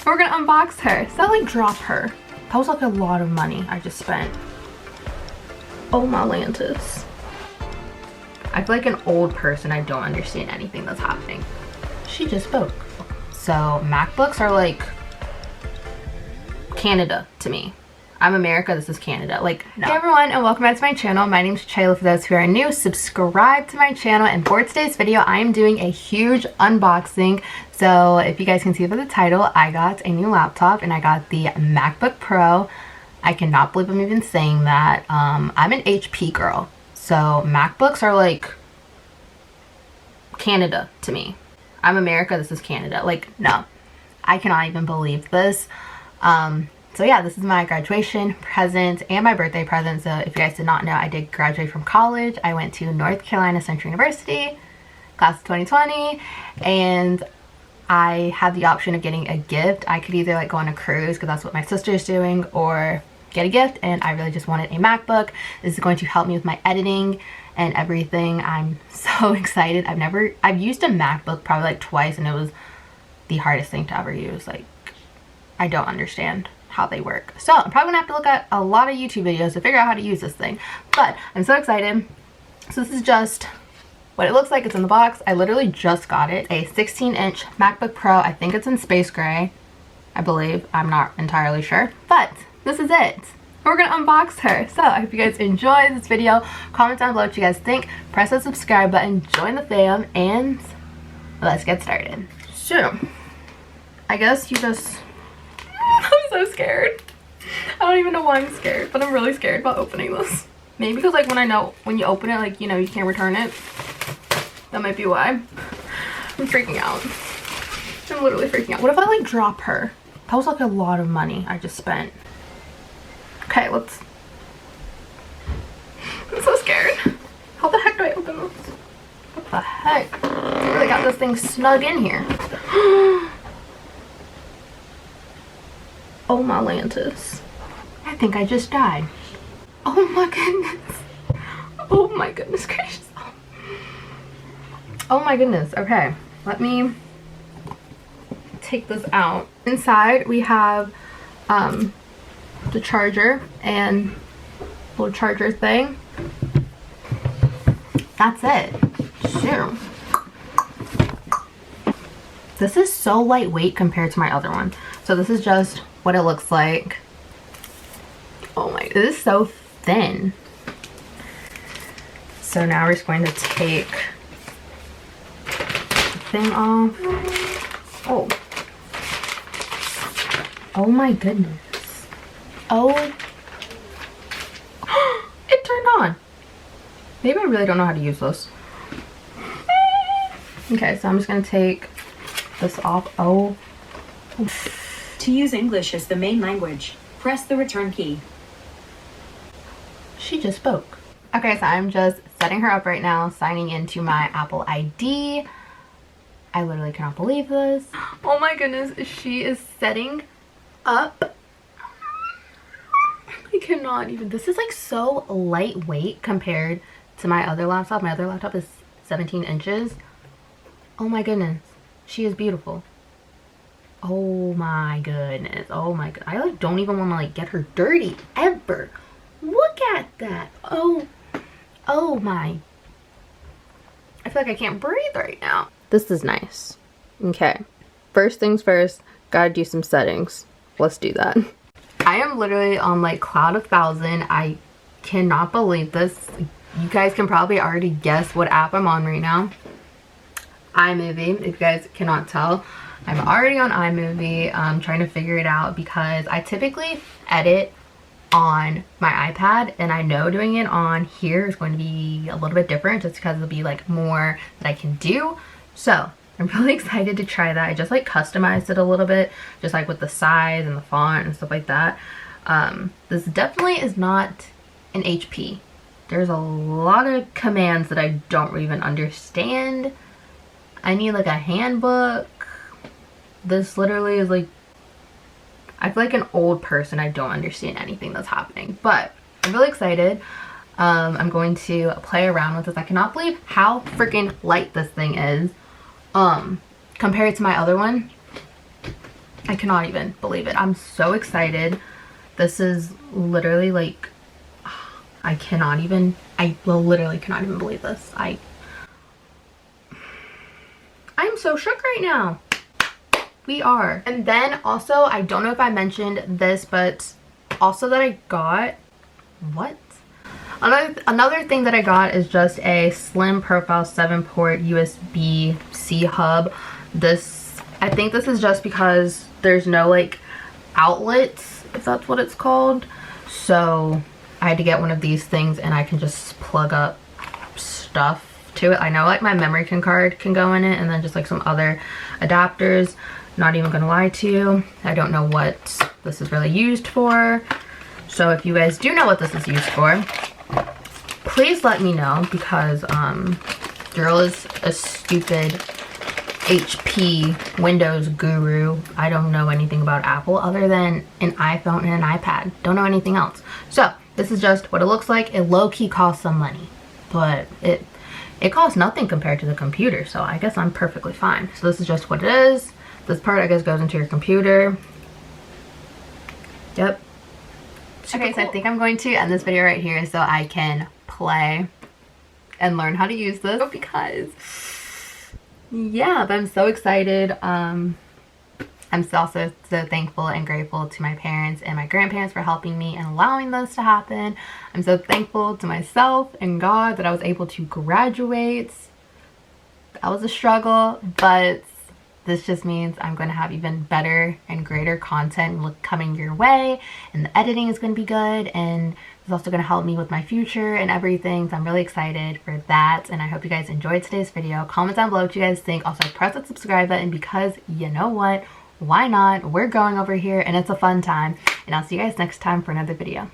We're gonna unbox her. So like drop her. That was like a lot of money I just spent. Oh my Lantis. I feel like an old person. I don't understand anything that's happening. She just spoke. So MacBooks are like Canada to me. I'm America, this is Canada. Like, no. Hey everyone, and welcome back to my channel. My name is Chayla. For those who are new, subscribe to my channel. And for today's video, I am doing a huge unboxing. So if you guys can see by the title, I got a new laptop and I got the MacBook Pro. I cannot believe I'm even saying that. I'm an HP girl. So MacBooks are like Canada to me. I'm America, this is Canada. Like, no. I cannot even believe this. So yeah, this is my graduation present and my birthday present. So if you guys did not know, I did graduate from college. I went to North Carolina Central University, class of 2020, and I had the option of getting a gift. I could either like go on a cruise, because that's what my sister's doing, or get a gift, and I really just wanted a MacBook. This is going to help me with my editing and everything. I'm so excited. I've used a MacBook probably like twice, and it was the hardest thing to ever use. Like, I don't understand how they work. So I'm probably gonna have to look at a lot of YouTube videos to figure out how to use this thing, but I'm so excited. So this is just what it looks like. It's in the box. I literally just got it. A 16-inch MacBook Pro. I think it's in space gray, I believe. I'm not entirely sure, but this is it. We're gonna unbox her. So I hope you guys enjoy this video. Comment down below what you guys think. Press the subscribe button, join the fam, and let's get started. So I guess you just I'm so scared. I don't even know why I'm scared, but I'm really scared about opening this. Maybe because like when you open it, like, you know, you can't return it. That might be why. I'm freaking out. I'm literally freaking out. What if I like drop her? That was like a lot of money I just spent. Okay, let's. I'm so scared. How the heck do I open this? What the heck? I really got this thing snug in here. Oh my Lantis. I think I just died. Oh my goodness. Oh my goodness gracious. Oh my goodness. Okay, let me take this out. Inside we have the charger and little charger thing. That's it. Shoot. This is so lightweight compared to my other one. So this is just what it looks like. Oh my, this is so thin. So now we're just going to take the thing off. Oh. Oh my goodness. Oh. It turned on. Maybe I really don't know how to use this. Okay, so I'm just gonna take this off. Oh. To use English as the main language, press the return key. She just spoke. Okay, so I'm just setting her up right now, signing into my Apple ID. I literally cannot believe this. Oh my goodness, she is setting up. I cannot even. This is like so lightweight compared to my other laptop. My other laptop is 17 inches. Oh my goodness, she is beautiful. Oh my goodness. Oh my god. I like don't even want to like get her dirty ever. Look at that. Oh my. I feel like I can't breathe right now. This is nice. Okay. First things first, gotta do some settings. Let's do that. I am literally on like cloud 1,000. I cannot believe this. You guys can probably already guess what app I'm on right now. iMovie, if you guys cannot tell. I'm already on iMovie. I'm trying to figure it out because I typically edit on my iPad, and I know doing it on here is going to be a little bit different just because there'll be like more that I can do. So I'm really excited to try that. I just like customized it a little bit, just like with the size and the font and stuff like that. This definitely is not an HP. There's a lot of commands that I don't even understand. I need like a handbook. This literally is like, I feel like an old person. I don't understand anything that's happening, but I'm really excited. I'm going to play around with this. I cannot believe how freaking light this thing is compared to my other one. I cannot even believe it. I'm so excited. This is literally like, I literally cannot even believe this. I'm so shook right now. We are. And then also, I don't know if I mentioned this, but also that I got, what? Another thing that I got is just a slim profile 7-port USB-C hub. I think this is just because there's no like outlets, if that's what it's called. So I had to get one of these things, and I can just plug up stuff to it. I know like my memory card can go in it, and then just like some other adapters. Not even gonna lie to you, I don't know what this is really used for. So if you guys do know what this is used for, please let me know, because girl is a stupid HP Windows guru. I don't know anything about Apple other than an iPhone and an iPad. Don't know anything else. So this is just what it looks like. It low-key costs some money, but it costs nothing compared to the computer, so I guess I'm perfectly fine. So this is just what it is. This part, I guess, goes into your computer. Yep. Okay, so I think I'm going to end this video right here so I can play and learn how to use this, because yeah, but I'm so excited. I'm also so thankful and grateful to my parents and my grandparents for helping me and allowing this to happen. I'm so thankful to myself and God that I was able to graduate. That was a struggle, but this just means I'm going to have even better and greater content coming your way, and the editing is going to be good, and it's also going to help me with my future and everything. So I'm really excited for that, and I hope you guys enjoyed today's video. Comment down below what you guys think. Also, press that subscribe button, because you know what? Why not? We're going over here, and it's a fun time, and I'll see you guys next time for another video.